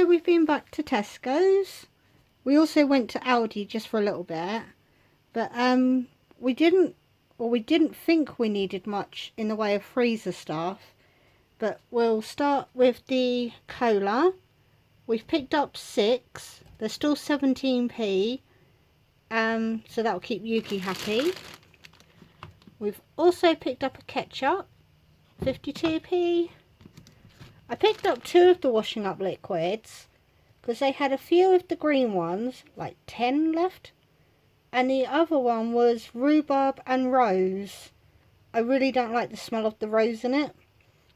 we've been back to Tesco's. We also went to Aldi just for a little bit, but we didn't think we needed much in the way of freezer stuff. But we'll start with the cola. We've picked up 6. They're still 17p, so that'll keep Yuki happy. We've also picked up a ketchup, 52p. I picked up 2 of the washing up liquids because they had a few of the green ones, like 10 left, and the other one was rhubarb and rose. I really don't like the smell of the rose in it,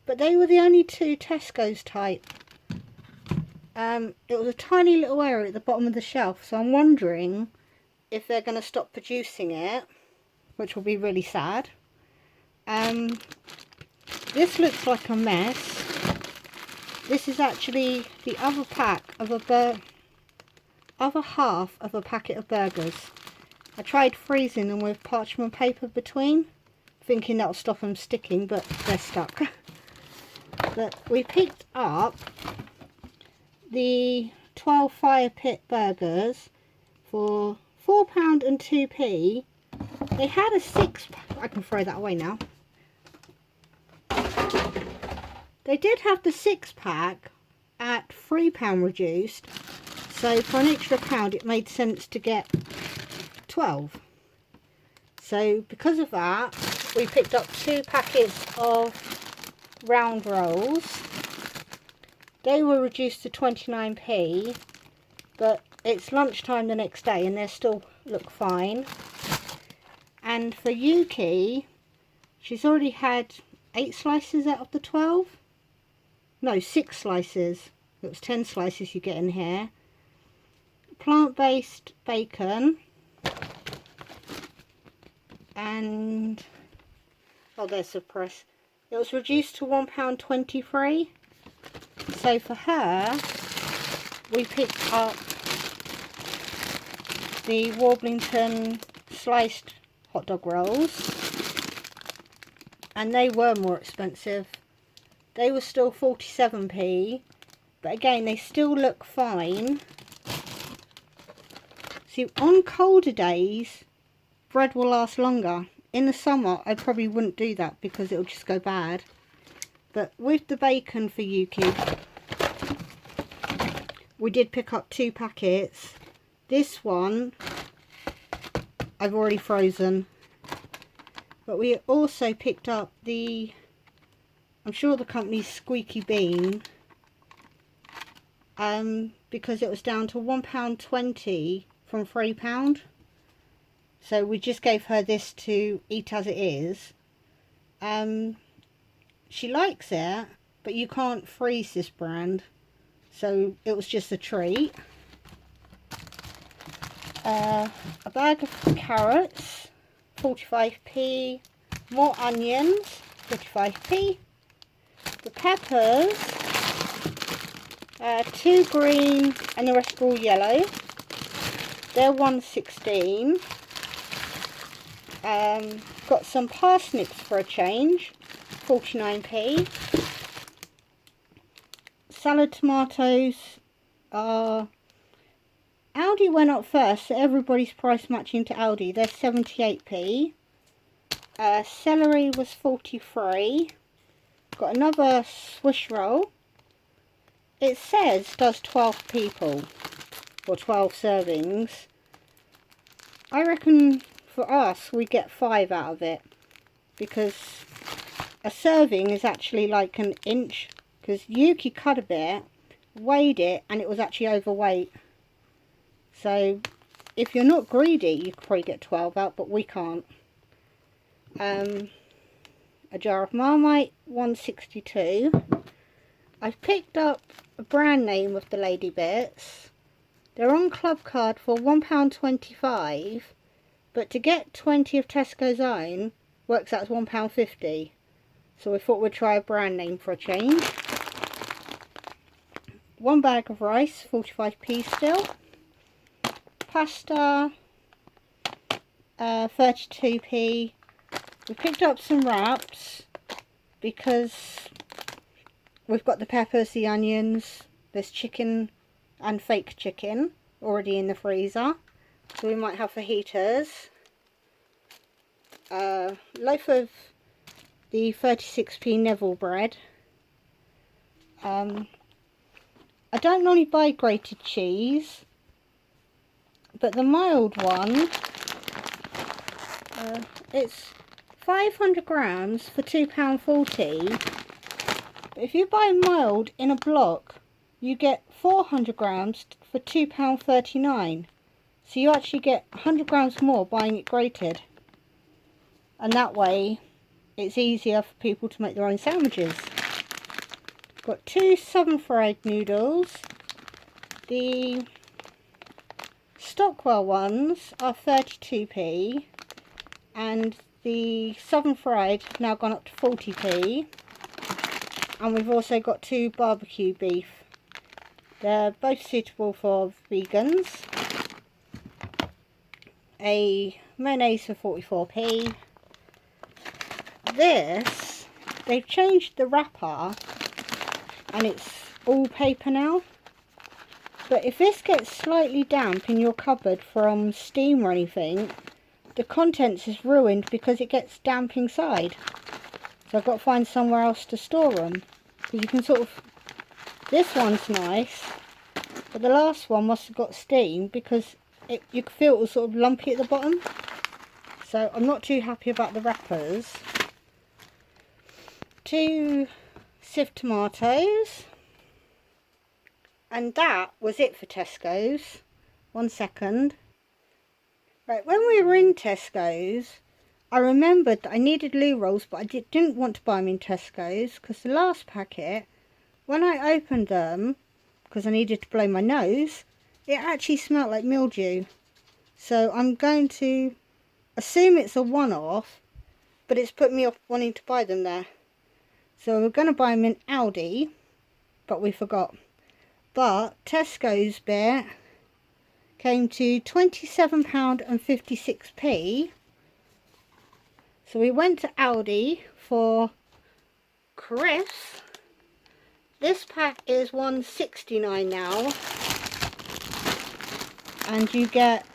but they were the only 2 Tesco's type. It was a tiny little area at the bottom of the shelf, so I'm wondering if they're going to stop producing it, which will be really sad. This looks like a mess. This is actually the other half of a packet of burgers. I tried freezing them with parchment paper between, thinking that'll stop them sticking, but they're stuck. But we picked up the 12 fire pit burgers for £4 and 2p. They had a 6-pack. I can throw that away now. They did have the 6-pack at £3 reduced, so for an extra £1 it made sense to get 12. So because of that, we picked up 2 packets of round rolls. They were reduced to 29p, but it's lunchtime the next day and they still look fine. And for Yuki, she's already had 8 slices out of the 12. No, 6 slices. It was 10 slices you get in here. Plant-based bacon. And, oh, there's the price. It was reduced to £1.23. So for her, we picked up the Warblington sliced hot dog rolls. And they were more expensive. They were still 47p, but again, they still look fine. See, on colder days, bread will last longer. In the summer, I probably wouldn't do that because it'll just go bad. But with the bacon for Yuki, we did pick up 2 packets. This one, I've already frozen. But we also picked up the, I'm sure the company's Squeaky Bean, because it was down to £1.20 from £3. So we just gave her this to eat as it is. She likes it, but you can't freeze this brand, so it was just a treat. A bag of carrots, 45p. More onions, 45p. The peppers, 2 green and the rest are all yellow. They're £1.16. Got some parsnips for a change, 49p. Salad tomatoes are, Aldi went up first, so everybody's price matching to Aldi. They're 78p. Celery was 43. Got another Swiss roll. It says does 12 people or 12 servings. I reckon for us we get 5 out of it, because a serving is actually like an inch, because Yuki cut a bit, weighed it, and it was actually overweight. So if you're not greedy, you could probably get 12 out, but we can't. A jar of Marmite, £1.62. I've picked up a brand name of the Lady Bits. They're on club card for £1.25, but to get 20 of Tesco's own works out as £1.50. So we thought we'd try a brand name for a change. 1 bag of rice, 45p still. Pasta, 32p. We picked up some wraps because we've got the peppers, the onions, there's chicken and fake chicken already in the freezer, so we might have fajitas. Loaf of the 36p Neville bread. I don't normally buy grated cheese, but the mild one, it's 500 grams for £2.40. But if you buy mild in a block, you get 400 grams for £2.39. So you actually get 100 grams more buying it grated. And that way, it's easier for people to make their own sandwiches. Got 2 southern-fried noodles. The Stockwell ones are 32p, and the southern-fried have now gone up to 40p. And we've also got 2 barbecue beef. They're both suitable for vegans. A mayonnaise for 44p. This, they've changed the wrapper and it's all paper now. But if this gets slightly damp in your cupboard from steam or anything, the contents is ruined because it gets damp inside. So I've got to find somewhere else to store them. Because you can sort of, this one's nice, but the last one must have got steam because you can feel it was sort of lumpy at the bottom. So I'm not too happy about the wrappers. 2 sieved tomatoes. And that was it for Tesco's. 1 second. Right, when we were in Tesco's, I remembered that I needed loo rolls, but I didn't want to buy them in Tesco's because the last packet, when I opened them, because I needed to blow my nose, it actually smelled like mildew. So I'm going to assume it's a one-off, but it's put me off wanting to buy them there. So we're going to buy them in Aldi, but we forgot. But Tesco's bit came to £27.56. So we went to Aldi for crisps. This pack is £1.69 now. And you get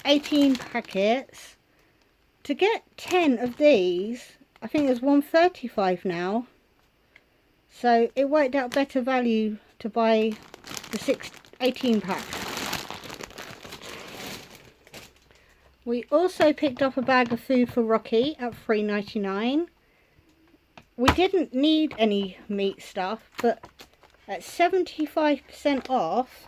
18 packets. To get 10 of these, I think it's £1.35 now. So it worked out better value to buy the 18 pack. We also picked up a bag of food for Rocky at £3.99. We didn't need any meat stuff, but at 75% off,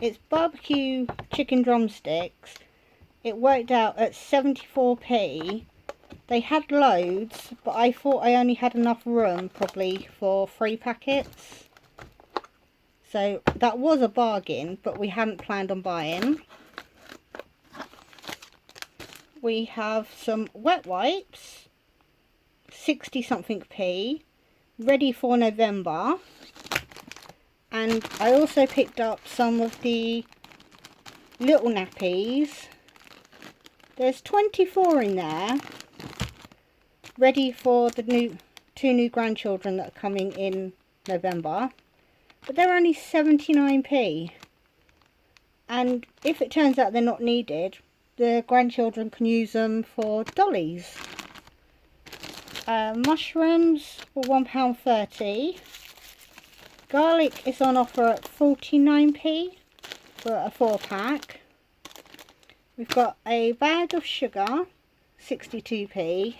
it's barbecue chicken drumsticks. It worked out at 74p. They had loads, but I thought I only had enough room probably for 3 packets. So that was a bargain, but we hadn't planned on buying. We have some wet wipes, 60 something p, ready for November. And I also picked up some of the little nappies. There's 24 in there, ready for the 2 new grandchildren that are coming in November. But they're only 79p. And if it turns out they're not needed, the grandchildren can use them for dollies. Mushrooms for £1.30. Garlic is on offer at 49p for a 4-pack. We've got a bag of sugar, 62p,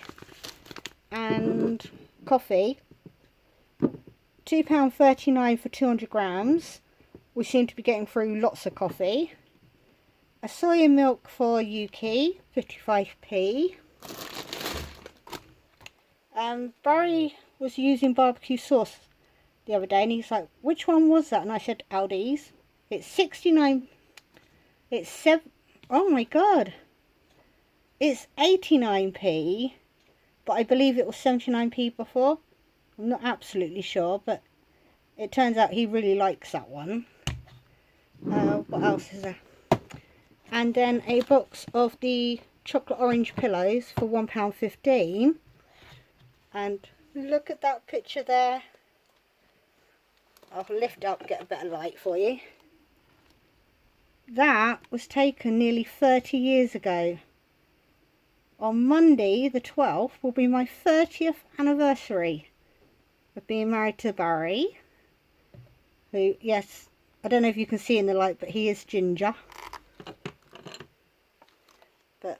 and coffee, £2.39 for 200 grams. We seem to be getting through lots of coffee. A soya milk for Yuki, 55p. Barry was using barbecue sauce the other day and he's like, which one was that? And I said Aldi's. It's 69. It's 7. Oh my god. It's 89p, but I believe it was 79p before. I'm not absolutely sure, but it turns out he really likes that one. What else is there? And then a box of the chocolate orange pillows for £1.15. And look at that picture there. I'll lift up, get a better light for you. That was taken nearly 30 years ago. On Monday the 12th will be my 30th anniversary of being married to Barry, who, yes, I don't know if you can see in the light, but he is ginger. But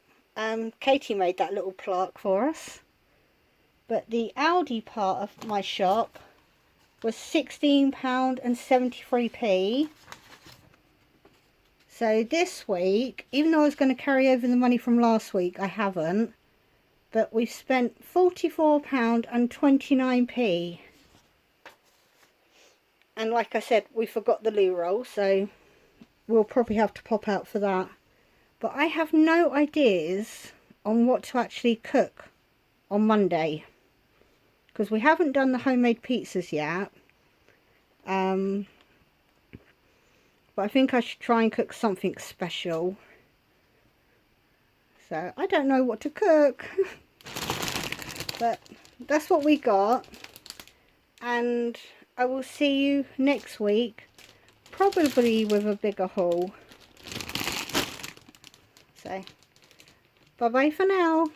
Katie made that little plaque for us. But the Aldi part of my shop was £16.73. So this week, even though I was going to carry over the money from last week, I haven't. But we've spent £44.29. And like I said, we forgot the loo roll, so we'll probably have to pop out for that. But I have no ideas on what to actually cook on Monday, because we haven't done the homemade pizzas yet. But I think I should try and cook something special. So I don't know what to cook. But that's what we got. And I will see you next week, probably with a bigger haul. So bye bye for now.